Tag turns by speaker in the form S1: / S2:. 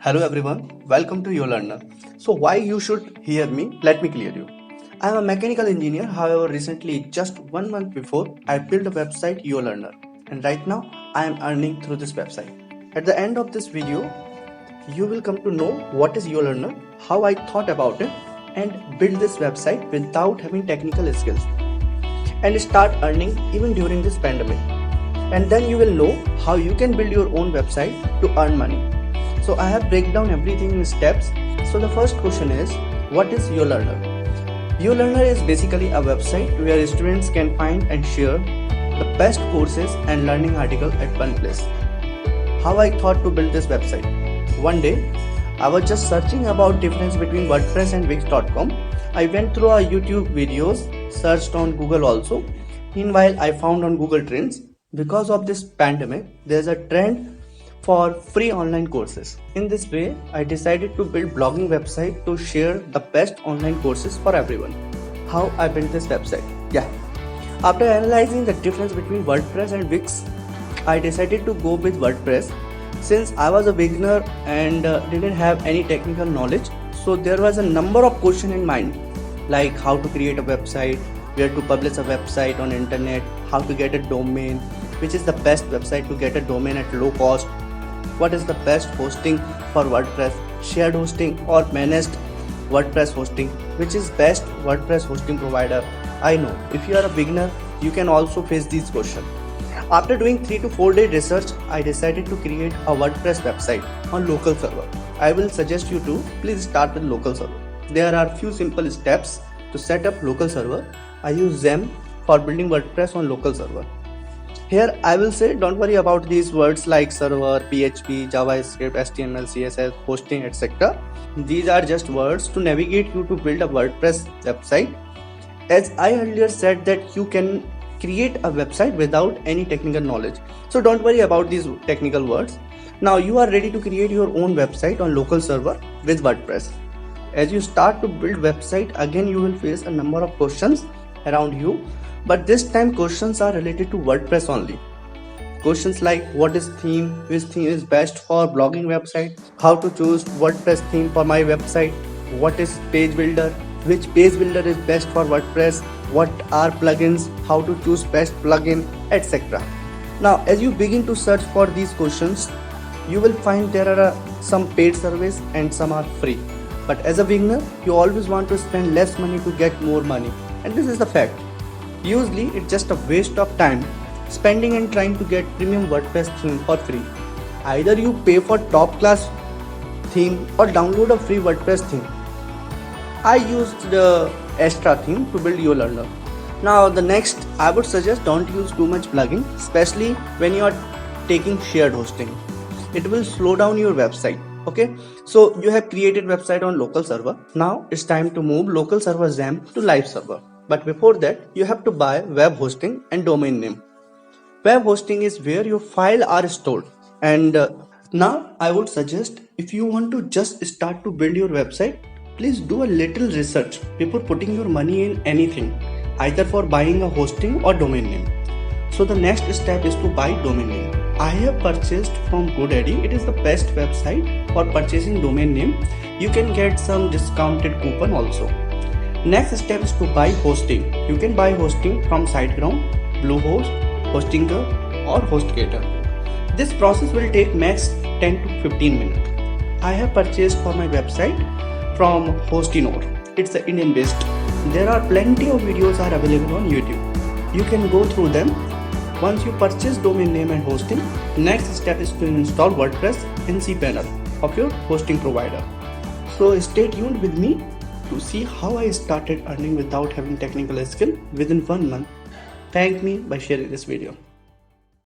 S1: Hello everyone, welcome to Your Learner. So why you should hear me? Let me clear you. I am a mechanical engineer. However, recently, just 1 month before, I built a website Your Learner, and right now I am earning through this website. At the end of this video, you will come to know what is Your Learner, how I thought about it, and build this website without having technical skills, and start earning even during this pandemic. And then you will know how you can build your own website to earn money. So I have break down everything in steps. So the first question is, what is Your Learner? Your Learner is basically a website where students can find and share the best courses and learning articles at one place. How I thought to build this website? One day, I was just searching about difference between WordPress and Wix.com. I went through our YouTube videos, searched on Google also. Meanwhile, I found on Google Trends, because of this pandemic, there's a trend for free online courses. In this way, I decided to build blogging website to share the best online courses for everyone. How I built this website? After analyzing the difference between WordPress and Wix, I decided to go with WordPress since I was a beginner and didn't have any technical knowledge. So there was a number of questions in mind, like how to create a website, where to publish a website on internet, how to get a domain, which is the best website to get a domain at low cost, what is the best hosting for WordPress, shared hosting or managed WordPress hosting, which is best WordPress hosting provider. I know if you are a beginner, you can also face these questions. After doing 3 to 4 day research, I decided to create a WordPress website on local server. I will suggest you to please start with local server. There are few simple steps to set up local server. I use Zem for building WordPress on local server. Here I will say don't worry about these words like server, PHP, JavaScript, HTML, CSS, hosting, etc. These are just words to navigate you to build a WordPress website. As I earlier said that you can create a website without any technical knowledge. So don't worry about these technical words. Now you are ready to create your own website on local server with WordPress. As you start to build website, again you will face a number of questions around you, but this time questions are related to WordPress only. Questions like what is theme, which theme is best for blogging website, how to choose WordPress theme for my website, what is page builder, which page builder is best for WordPress, what are plugins, how to choose best plugin, etc. Now as you begin to search for these questions, you will find there are some paid service and some are free. But as a beginner, you always want to spend less money to get more money, and this is the fact. Usually it's just a waste of time spending and trying to get premium WordPress theme for free. Either you pay for top class theme or download a free WordPress theme. I used the Astra theme to build Your Learner. Now the next, I would suggest don't use too much plugin, especially when you are taking shared hosting. It will slow down your website. Okay, so you have created website on local server. Now it's time to move local server Zem to live server. But before that, you have to buy web hosting and domain name. Web hosting is where your file are stored. And now I would suggest if you want to just start to build your website, please do a little research before putting your money in anything, either for buying a hosting or domain name. So the next step is to buy domain name. I have purchased from GoDaddy. It is the best website for purchasing domain name. You can get some discounted coupon also. Next step is to buy hosting. You can buy hosting from SiteGround, Bluehost, Hostinger or HostGator. This process will take max 10 to 15 minutes. I have purchased for my website from Hostinor. It's an Indian based. There are plenty of videos are available on YouTube. You can go through them. Once you purchase domain name and hosting, next step is to install WordPress in cPanel of your hosting provider. So stay tuned with me to see how I started earning without having technical skill within 1 month. Thank me by sharing this video.